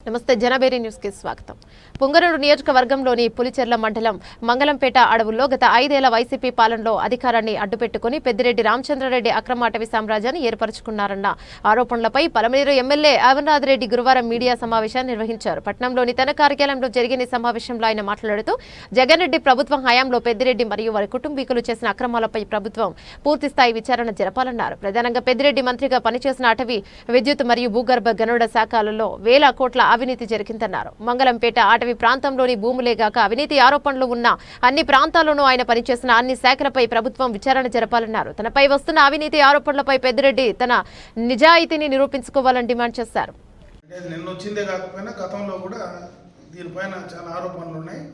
నమస్తే జనబేరి న్యూస్ కి స్వాగతం. పుంగనూరు నియోజకవర్గంలోని పులిచెర్ల మండలం మంగళంపేట అడవుల్లో గత 5 ఏళ్ల వైసీపీ పాలనలో అధికారాన్ని అడ్డుపెట్టుకుని పెద్దిరెడ్డి రామచంద్రారెడ్డి అక్రమ అటవీ సామ్రాజ్యాన్ని ఏర్పరచుకున్నారన్న ఆరోపణలపై పలమనేరు ఎమ్మెల్యే అమర్నాథ్ రెడ్డి గురువారం మీడియా సమావేశాన్ని నిర్వహించారు. పట్నంలోని తన కార్యాలయంలో జరిగిన ఈ సమావేశంలో ఆయన మాట్లాడుతూ జగన్ రెడ్డి ప్రభుత్వం హయాంలో పెద్దిరెడ్డి మరియు వారి కుటుంబీకులు చేసిన అక్రమాలపై ప్రభుత్వం పూర్తిస్థాయి విచారణ జరపాలన్నారు. ప్రధానంగా పెద్దిరెడ్డి మంత్రిగా పనిచేసిన అటవీ, విద్యుత్ మరియు భూగర్భ గనుడ శాఖలలో వేల కోట్ల అవినీతి జరిగిందన్నారు. మంగళంపేట అటవీ ప్రాంతంలోని భూములేగాక అవినీతి ఆరోపణలు ఉన్న అన్ని ప్రాంతాల్లోనూ ఆయన పనిచేసిన అన్ని శాఖలపై ప్రభుత్వం విచారణ జరపాలన్నారు. తనపై వస్తున్న అవినీతి ఆరోపణలపై పెద్దిరెడ్డి తన నిజాయితీని నిరూపించుకోవాలని డిమాండ్ చేశారు. నిన్న వచ్చిందే కాకపోయినా గతంలో కూడా దీనిపైన చాలా ఆరోపణలు ఉన్నాయి.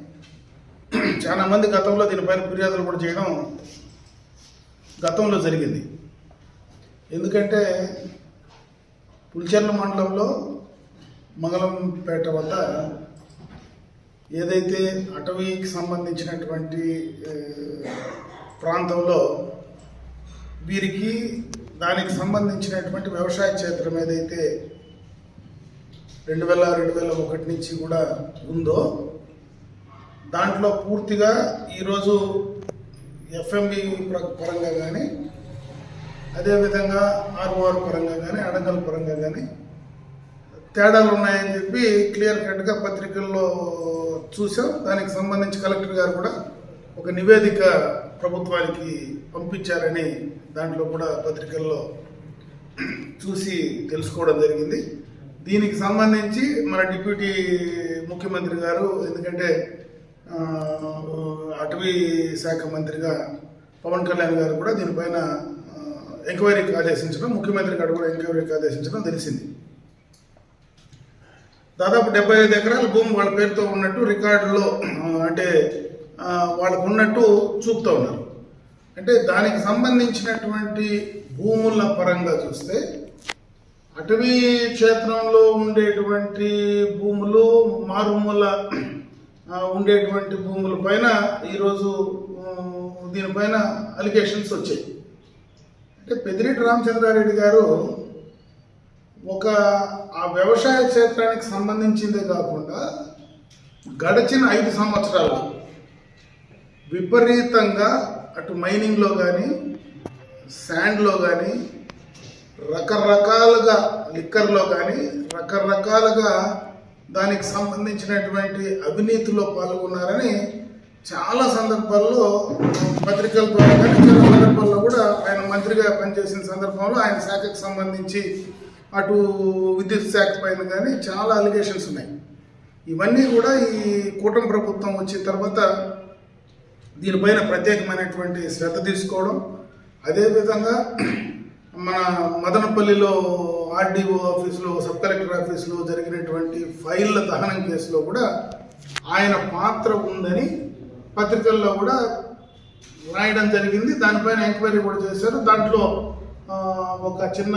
చాలా మంది గతంలో దీనిపైన ఫిర్యాదులు కూడా చేయడం గతంలో జరిగింది. ఎందుకంటే పులిచెర్ల మండలంలో మంగళంపేట వద్ద ఏదైతే అటవీకి సంబంధించినటువంటి ప్రాంతంలో వీరికి దానికి సంబంధించినటువంటి వ్యవసాయ క్షేత్రం ఏదైతే 2001 నుంచి కూడా ఉందో దాంట్లో పూర్తిగా ఈరోజు ఎఫ్ఎంబి పరంగా కానీ అదేవిధంగా ఆర్ఓఆర్ పరంగా కానీ అడంగల్ పరంగా కానీ తేడాలు ఉన్నాయని చెప్పి క్లియర్ కట్గా పత్రికల్లో చూసాం. దానికి సంబంధించి కలెక్టర్ గారు కూడా ఒక నివేదిక ప్రభుత్వానికి పంపించారని దాంట్లో కూడా పత్రికల్లో చూసి తెలుసుకోవడం జరిగింది. దీనికి సంబంధించి మన డిప్యూటీ ముఖ్యమంత్రి గారు, ఎందుకంటే అటవీ శాఖ మంత్రిగా పవన్ కళ్యాణ్ గారు కూడా దీనిపైన ఎంక్వైరీకి ఆదేశించడం, ముఖ్యమంత్రి గారు కూడా ఎంక్వైరీకి ఆదేశించడం తెలిసింది. దాదాపు 75 ఎకరాల భూమి వాళ్ళ పేరుతో ఉన్నట్టు రికార్డులో అంటే వాళ్ళకు ఉన్నట్టు చూపుతూ ఉన్నారు. అంటే దానికి సంబంధించినటువంటి భూముల పరంగా చూస్తే అటవీ క్షేత్రంలో ఉండేటువంటి భూములు, మారుమూల ఉండేటువంటి భూముల పైన ఈరోజు దీనిపైన అలిగేషన్స్ వచ్చాయి. అంటే పెద్దిరెడ్డి రామచంద్రారెడ్డి గారు ఆ వ్యవసాయ క్షేత్రానికి సంబంధించిందే కాకుండా గడిచిన 5 సంవత్సరాలు విపరీతంగా అటు మైనింగ్లో కానీ శాండ్లో కానీ రకరకాలుగా లిక్కర్లో కానీ రకరకాలుగా దానికి సంబంధించినటువంటి అవినీతిలో పాల్గొన్నారని చాలా సందర్భాల్లో పత్రికల ద్వారా కానీ చాలా సందర్భాల్లో కూడా ఆయన మంత్రిగా పనిచేసిన సందర్భంలో ఆయన శాఖకు సంబంధించి అటు విద్యుత్ శాఖ పైన కానీ చాలా అలిగేషన్స్ ఉన్నాయి. ఇవన్నీ కూడా ఈ కూటమి ప్రభుత్వం వచ్చిన తర్వాత దీనిపైన ప్రత్యేకమైనటువంటి శ్రద్ధ తీసుకోవడం, అదేవిధంగా మన మదనపల్లిలో ఆర్డీఓ ఆఫీసులో, సబ్ కలెక్టర్ ఆఫీసులో జరిగినటువంటి ఫైళ్ళ దహనం కేసులో కూడా ఆయన పాత్ర ఉందని పత్రికల్లో కూడా రాయడం జరిగింది. దానిపైన ఎంక్వైరీ కూడా చేశారు. దాంట్లో ఒక చిన్న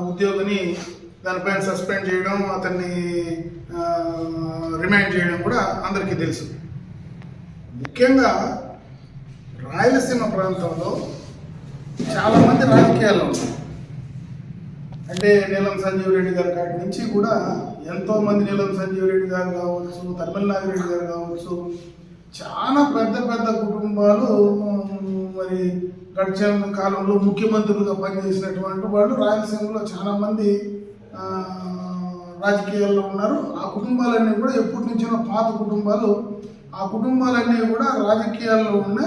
ఉద్యోగిని దానిపైన సస్పెండ్ చేయడం, అతన్ని రిమైండ్ చేయడం కూడా అందరికీ తెలుసు. ముఖ్యంగా రాయలసీమ ప్రాంతంలో చాలామంది రాజకీయాల్లో ఉన్నారు. అంటే నీలం సంజీవ్ రెడ్డి గారి కాటి నుంచి కూడా ఎంతోమంది, నీలం సంజీవ్ రెడ్డి గారు కావచ్చు, తమిళ నాగిరెడ్డి గారు కావచ్చు, చాలా పెద్ద పెద్ద కుటుంబాలు మరి గడిచిన కాలంలో ముఖ్యమంత్రులుగా పనిచేసినటువంటి వాళ్ళు రాయలసీమలో చాలా మంది రాజకీయాల్లో ఉన్నారు. ఆ కుటుంబాలన్నీ కూడా ఎప్పటి నుంచో పాత కుటుంబాలు. ఆ కుటుంబాలన్నీ కూడా రాజకీయాల్లో ఉన్న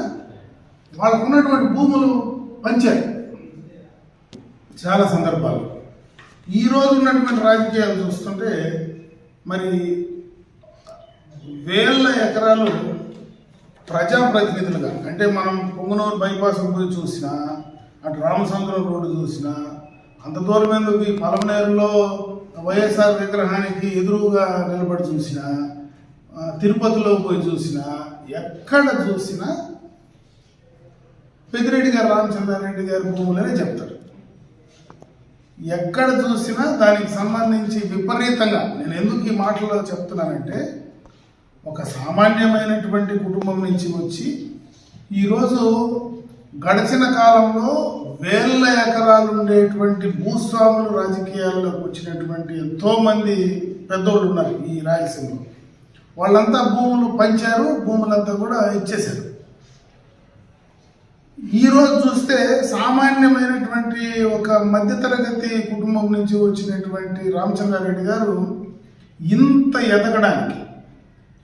వాళ్ళకు ఉన్నటువంటి భూములు పంచాయి చాలా సందర్భాలు. ఈరోజు ఉన్నటువంటి రాజకీయాలు చూస్తుంటే మరి వేల ఎకరాలు ప్రజాప్రతినిధులుగా, అంటే మనం పొంగనూరు బైపాస్ పోయి చూసినా, అటు రామసముద్రం రోడ్డు చూసినా, అంత దూరం ఎందుకు ఈ పలమనేరులో వైఎస్ఆర్ విగ్రహానికి ఎదురుగా నిలబడి చూసినా, తిరుపతిలో పోయి చూసినా, ఎక్కడ చూసినా పెద్దిరెడ్డి గారు, రామచంద్రారెడ్డి గారి భూములనే చెప్తారు. ఎక్కడ చూసినా దానికి సంబంధించి విపరీతంగా, నేను ఎందుకు ఈ మాటలో చెప్తున్నానంటే, ఒక సామాన్యమైనటువంటి కుటుంబం నుంచి వచ్చి ఈరోజు గడిచిన కాలంలో వేల ఎకరాలు ఉండేటువంటి భూస్వాములు రాజకీయాల్లోకి వచ్చినటువంటి ఎంతోమంది పెద్దోళ్ళు ఉన్నారు ఈ రాయలసీమలో. వాళ్ళంతా భూములు పంచారు, భూములంతా కూడా ఇచ్చేశారు. ఈరోజు చూస్తే సామాన్యమైనటువంటి ఒక మధ్యతరగతి కుటుంబం నుంచి వచ్చినటువంటి రామచంద్రారెడ్డి గారు ఇంత ఎదగడానికి,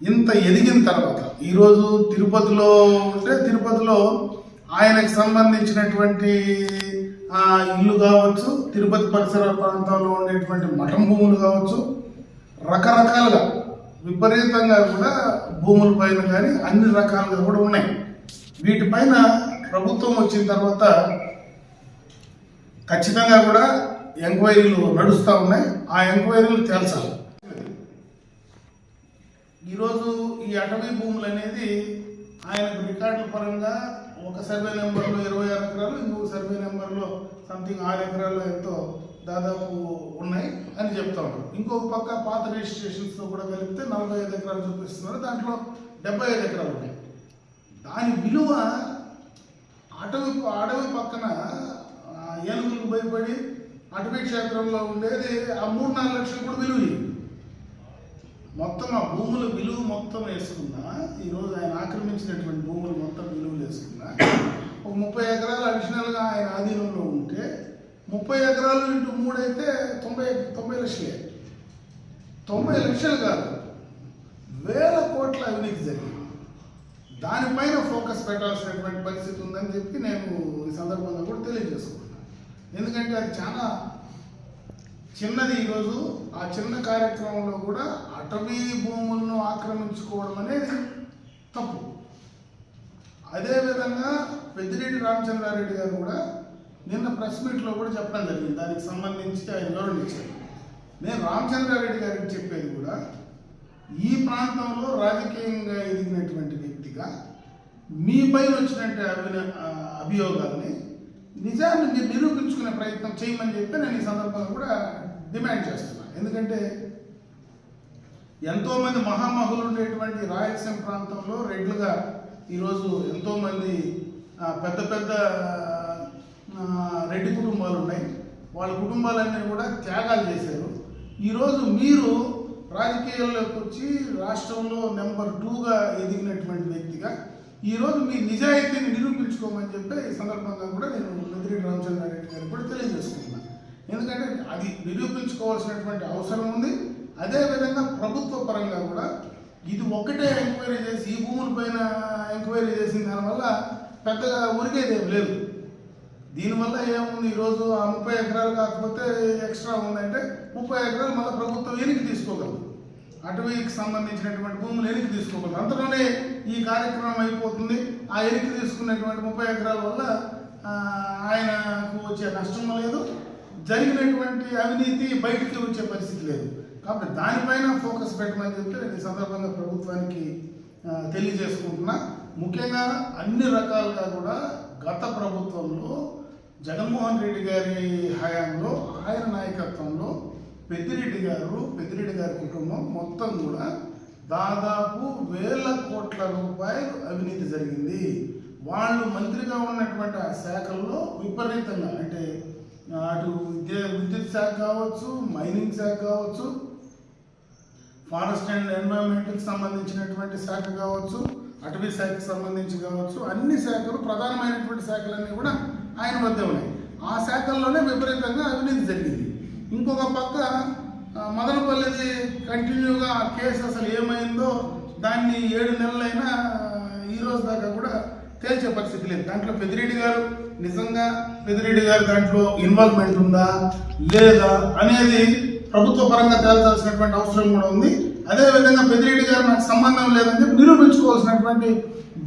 ఇంత ఎదిగిన తర్వాత ఈరోజు తిరుపతిలో ఉంటే తిరుపతిలో ఆయనకు సంబంధించినటువంటి ఇల్లు కావచ్చు, తిరుపతి పరిసర ప్రాంతాల్లో ఉండేటువంటి మఠం భూములు కావచ్చు, రకరకాలుగా విపరీతంగా కూడా భూముల పైన కానీ అన్ని రకాలుగా కూడా ఉన్నాయి. వీటిపైన ప్రభుత్వం వచ్చిన తర్వాత ఖచ్చితంగా కూడా ఎంక్వైరీలు నడుస్తూ ఉన్నాయి. ఆ ఎంక్వైరీలు తేల్చాలి. ఈరోజు ఈ అటవీ భూములు అనేది ఆయనకు రికార్డుల పరంగా ఒక సర్వే నెంబర్లో 26 ఎకరాలు, ఇంకొక సర్వే నెంబర్లో సంథింగ్ 6 ఎకరాలు ఎంతో దాదాపు ఉన్నాయి అని చెప్తా ఉన్నారు. ఇంకొక పక్క పాత రిజిస్ట్రేషన్స్తో కూడా కలిపితే 45 ఎకరాలు చూపిస్తున్నారు. దాంట్లో 75 ఎకరాలు ఉన్నాయి. దాని విలువ అడవి పక్కన ఏనుగులకు భయపడి అటవీ క్షేత్రంలో ఉండేది ఆ 3-4 లక్షలు కూడా విలువ. మొత్తం ఆ భూముల విలువ మొత్తం వేసుకున్నా, ఈరోజు ఆయన ఆక్రమించినటువంటి భూములు మొత్తం విలువలు వేసుకున్నా, ఒక 30 ఎకరాలు అడిషనల్గా ఆయన ఆధీనంలో ఉంటే 30 ఎకరాలు ఇంటూ 3 అయితే 90 లక్షలే. 90 లక్షలు కాదు, వేల కోట్ల అవినీతి జరిగింది. దానిపైన ఫోకస్ పెట్టాల్సినటువంటి పరిస్థితి ఉందని చెప్పి నేను ఈ సందర్భంగా కూడా తెలియజేసుకుంటున్నాను. ఎందుకంటే అది చాలా చిన్నది. ఈరోజు ఆ చిన్న కార్యక్రమంలో కూడా అటవీ భూములను ఆక్రమించుకోవడం అనేది తప్పు. అదేవిధంగా పెద్దిరెడ్డి రామచంద్రారెడ్డి గారు కూడా నిన్న ప్రెస్ మీట్లో కూడా చెప్పడం జరిగింది. దానికి సంబంధించి ఆయన వివరణ ఇచ్చారు. నేను రామచంద్రారెడ్డి గారికి చెప్పేది కూడా, ఈ ప్రాంతంలో రాజకీయంగా ఎదిగినటువంటి వ్యక్తిగా మీపై వచ్చినట్టు అభియోగాల్ని నిజాన్ని మీరు నిరూపించుకునే ప్రయత్నం చేయమని చెప్పి నేను ఈ సందర్భంగా కూడా డిమాండ్ చేస్తున్నాను. ఎందుకంటే ఎంతోమంది మహామహులు ఉండేటువంటి రాయలసీమ ప్రాంతంలో రెడ్లుగా ఈరోజు ఎంతోమంది పెద్ద పెద్ద రెడ్డి కుటుంబాలు ఉన్నాయి. వాళ్ళ కుటుంబాలన్నీ కూడా త్యాగాలు చేశారు. ఈరోజు మీరు రాజకీయాల్లోకి వచ్చి రాష్ట్రంలో నెంబర్ 2గా ఎదిగినటువంటి వ్యక్తిగా ఈరోజు మీ నిజాయితీని నిరూపించుకోమని చెప్పి ఈ సందర్భంగా కూడా నేను పెద్దిరెడ్డి రామచంద్రారెడ్డి గారికి కూడా తెలియజేసుకుంటున్నాను. ఎందుకంటే అది నిరూపించుకోవాల్సినటువంటి అవసరం ఉంది. అదేవిధంగా ప్రభుత్వ పరంగా కూడా ఇది ఒక్కటే ఎంక్వైరీ చేసి ఈ భూముల పైన ఎంక్వైరీ చేసిన దానివల్ల పెద్దగా ఉరికేదేం లేదు. దీనివల్ల ఏముంది, ఈరోజు ఆ 30 ఎకరాలు కాకపోతే ఎక్స్ట్రా ఉందంటే 30 ఎకరాలు మళ్ళీ ప్రభుత్వం వెనక్కి తీసుకోగలదు. అటవీకి సంబంధించినటువంటి భూములు వెనక్కి తీసుకోగలదు. అంతలోనే ఈ కార్యక్రమం అయిపోతుంది. ఆ వెనక్కి తీసుకున్నటువంటి 30 ఎకరాల వల్ల ఆయనకు వచ్చే నష్టం లేదు, జరిగినటువంటి అవినీతి బయటికి వచ్చే పరిస్థితి లేదు. కాబట్టి దానిపైన ఫోకస్ పెట్టమని చెప్తే నేను ఈ సందర్భంగా ప్రభుత్వానికి తెలియజేసుకుంటున్నా. ముఖ్యంగా అన్ని రకాలుగా కూడా గత ప్రభుత్వంలో జగన్మోహన్ రెడ్డి గారి హయాంలో, ఆయన నాయకత్వంలో పెద్దిరెడ్డి గారి కుటుంబం మొత్తం కూడా దాదాపు వేల కోట్ల రూపాయలు అవినీతి జరిగింది. వాళ్ళు మంత్రిగా ఉన్నటువంటి ఆ శాఖల్లో విపరీతంగా, అంటే అటు విద్యుత్ శాఖ కావచ్చు, మైనింగ్ శాఖ కావచ్చు, ఫారెస్ట్ అండ్ ఎన్విరాన్మెంట్కి సంబంధించినటువంటి శాఖ కావచ్చు, అటవీ శాఖకు సంబంధించి కావచ్చు, అన్ని శాఖలు ప్రధానమైనటువంటి శాఖలన్నీ కూడా ఆయన వద్ద ఉన్నాయి. ఆ శాఖల్లోనే విపరీతంగా అవినీతి జరిగింది. ఇంకొక పక్క మదనపల్లిది కంటిన్యూగా ఆ కేసు అసలు ఏమైందో దాన్ని 7 నెలలైనా ఈ రోజు దాకా కూడా తేల్చే పరిస్థితి లేదు. దాంట్లో పెద్దిరెడ్డి గారు దాంట్లో ఇన్వాల్వ్మెంట్ ఉందా లేదా అనేది ప్రభుత్వ పరంగా తేల్చాల్సినటువంటి అవసరం కూడా ఉంది. అదేవిధంగా పెద్దిరెడ్డి గారు నాకు సంబంధం లేదని చెప్పి నిరూపించుకోవాల్సినటువంటి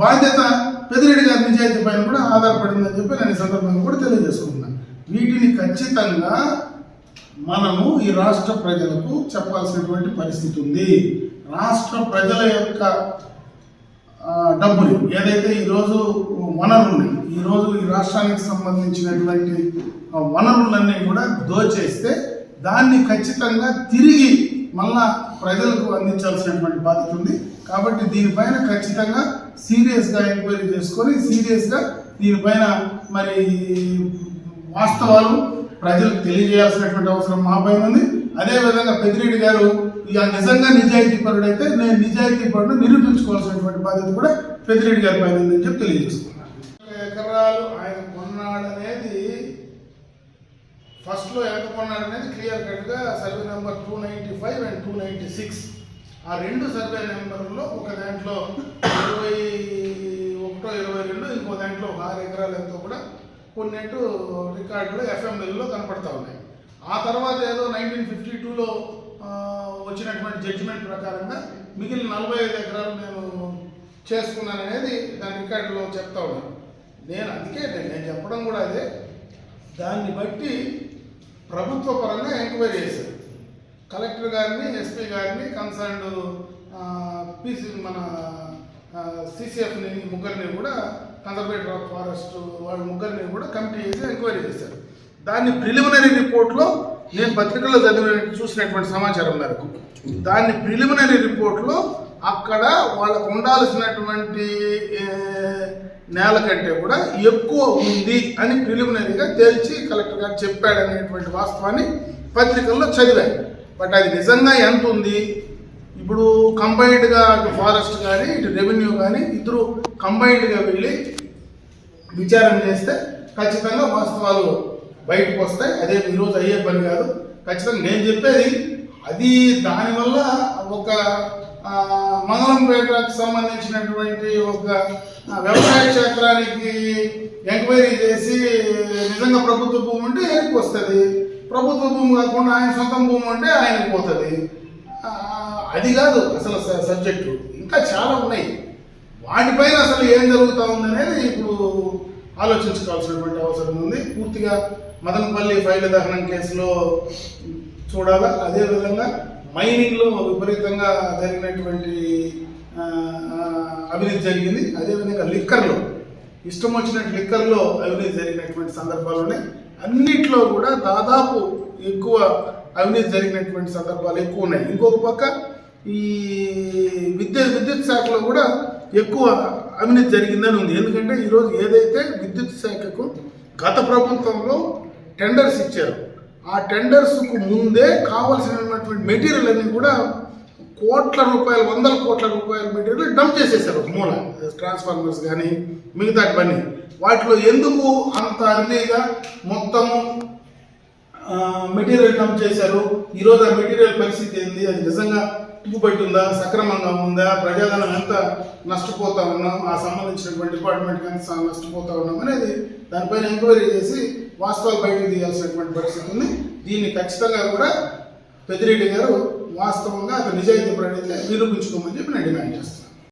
బాధ్యత పెద్దిరెడ్డి గారి నిజాయితీ పైన కూడా ఆధారపడిందని చెప్పి నేను ఈ సందర్భంగా కూడా తెలియజేసుకుంటున్నాను. వీటిని ఖచ్చితంగా మనము ఈ రాష్ట్ర ప్రజలకు చెప్పాల్సినటువంటి పరిస్థితి ఉంది. రాష్ట్ర ప్రజల యొక్క డబ్బులు ఏదైతే ఈరోజు వనరులు, ఈరోజు ఈ రాష్ట్రానికి సంబంధించినటువంటి వనరులన్నీ కూడా దోచేస్తే దాన్ని ఖచ్చితంగా తిరిగి మళ్ళా ప్రజలకు అందించాల్సినటువంటి బాధ్యత ఉంది. కాబట్టి దీనిపైన ఖచ్చితంగా సీరియస్గా ఎంక్వైరీ చేసుకొని సీరియస్గా దీనిపైన మరి వాస్తవాలు ప్రజలకు తెలియజేయాల్సినటువంటి అవసరం మా పైన ఉంది. అదేవిధంగా పెద్దిరెడ్డి గారు ఇక నిజంగా నిజాయితీ పరుడైతే నేను నిజాయితీ పరుడు నిరూపించుకోవాల్సినటువంటి బాధ్యత కూడా పెద్దిరెడ్డి గారి పైన ఉందని చెప్పి తెలియజేసుకున్నాను. ఎకరాలు ఆయన కొన్నాడనేది ఫస్ట్లో ఎంత కొన్నాడనేది క్లియర్ కట్గా సర్వే నెంబర్ 295 అండ్ 296 ఆ రెండు సర్వే నెంబర్లో ఒక దాంట్లో 21-22 ఇంకో దాంట్లో 6 ఎకరాలు ఎంతో కూడా కొన్నట్టు రికార్డులో ఎఫ్ఎంఎల్లో కనపడతా ఉన్నాయి. ఆ తర్వాత ఏదో 1952లో వచ్చినటువంటి జడ్జిమెంట్ ప్రకారంగా మిగిలిన 45 ఎకరాలు నేను చేసుకున్నాననేది దాని రికార్డులో చెప్తా ఉన్నాను. నేను చెప్పడం కూడా అదే. దాన్ని బట్టి ప్రభుత్వ పరంగా ఎంక్వైరీ చేశారు. కలెక్టర్ గారిని, ఎస్పీ గారిని, కన్సర్న్డ్ మన సిసిఎఫ్ని ముగ్గురిని కూడా, కన్జర్వేటర్ ఆఫ్ ఫారెస్ట్ వాళ్ళ ముగ్గురిని కూడా కమిటీ చేసి ఎంక్వైరీ చేశారు. దాన్ని ప్రిలిమినరీ రిపోర్ట్లో నేను పత్రికల్లో చూసినటువంటి సమాచారం మేరకు దాన్ని ప్రిలిమినరీ రిపోర్ట్లో అక్కడ వాళ్ళకు ఉండాల్సినటువంటి నేల కంటే కూడా ఎక్కువ ఉంది అని ప్రిలిమినరీగా తేల్చి కలెక్టర్ గారు చెప్పాడనేటువంటి వాస్తవాన్ని పత్రికల్లో చదివాను. బట్ అది నిజంగా ఎంత ఉంది, ఇప్పుడు కంబైన్డ్గా అటు ఫారెస్ట్ కానీ ఇటు రెవెన్యూ కానీ ఇద్దరు కంబైన్డ్గా వెళ్ళి విచారణ చేస్తే ఖచ్చితంగా వాస్తవాలు బయటకు వస్తాయి. అదే ఈరోజు అయ్యే పని కాదు. ఖచ్చితంగా నేను చెప్పేది అది. దానివల్ల ఒక మంగళంపేటకు సంబంధించినటువంటి ఒక వ్యవసాయ క్షేత్రానికి ఎంక్వైరీ చేసి నిజంగా ప్రభుత్వ భూమి ఉంటే ఆయనకు వస్తుంది, ప్రభుత్వ భూమి కాకుండా ఆయన సొంతం భూమి ఉంటే ఆయనకు పోతుంది. అది కాదు అసలు సబ్జెక్టు. ఇంకా చాలా ఉన్నాయి. వాటిపైన అసలు ఏం జరుగుతూ ఉందనేది ఇప్పుడు ఆలోచించుకోవాల్సినటువంటి అవసరం ఉంది. పూర్తిగా మదనపల్లి ఫైల్ దహనం కేసులో చూడాలా. అదేవిధంగా మైనింగ్లో విపరీతంగా జరిగినటువంటి అవినీతి జరిగింది. అదేవిధంగా లిక్కర్లో ఇష్టం వచ్చినట్టు లిక్కర్లో అవినీతి జరిగినటువంటి సందర్భాలు ఉన్నాయి. అన్నిట్లో కూడా దాదాపు ఎక్కువ అవినీతి జరిగినటువంటి సందర్భాలు ఎక్కువ ఉన్నాయి. ఇంకొక పక్క ఈ విద్యుత్ శాఖలో కూడా ఎక్కువ అవినీతి జరిగిందని ఉంది. ఎందుకంటే ఈరోజు ఏదైతే విద్యుత్ శాఖకు గత ప్రభుత్వంలో టెండర్స్ ఇచ్చారు, ఆ టెండర్స్కు ముందే కావాల్సినటువంటి మెటీరియల్ అన్ని కూడా కోట్ల రూపాయలు, 100 కోట్ల రూపాయల మెటీరియల్ డంప్ చేసేసారు. మూల ట్రాన్స్ఫార్మర్స్ కానీ మిగతావన్నీ. వాటిలో ఎందుకు అంత అర్లీగా మొత్తము మెటీరియల్ డంప్ చేశారు? ఈరోజు ఆ మెటీరియల్ పరిస్థితి ఏంది? అది నిజంగా తుప్పుబట్టి ఉందా, సక్రమంగా ఉందా, ప్రజాధనం ఎంత నష్టపోతా ఉన్నాం, ఆ సంబంధించినటువంటి డిపార్ట్మెంట్కి ఎంత నష్టపోతా ఉన్నాం అనేది దానిపైన ఎంక్వైరీ చేసి వాస్తవాలు బయటకు తీయాల్సినటువంటి పరిస్థితి ఉంది. దీన్ని ఖచ్చితంగా కూడా పెద్దిరెడ్డి గారు వాస్తవంగా అతను నిజాయితీ పడితే నిరూపించుకోమని చెప్పి నేను డిమాండ్ చేస్తాను.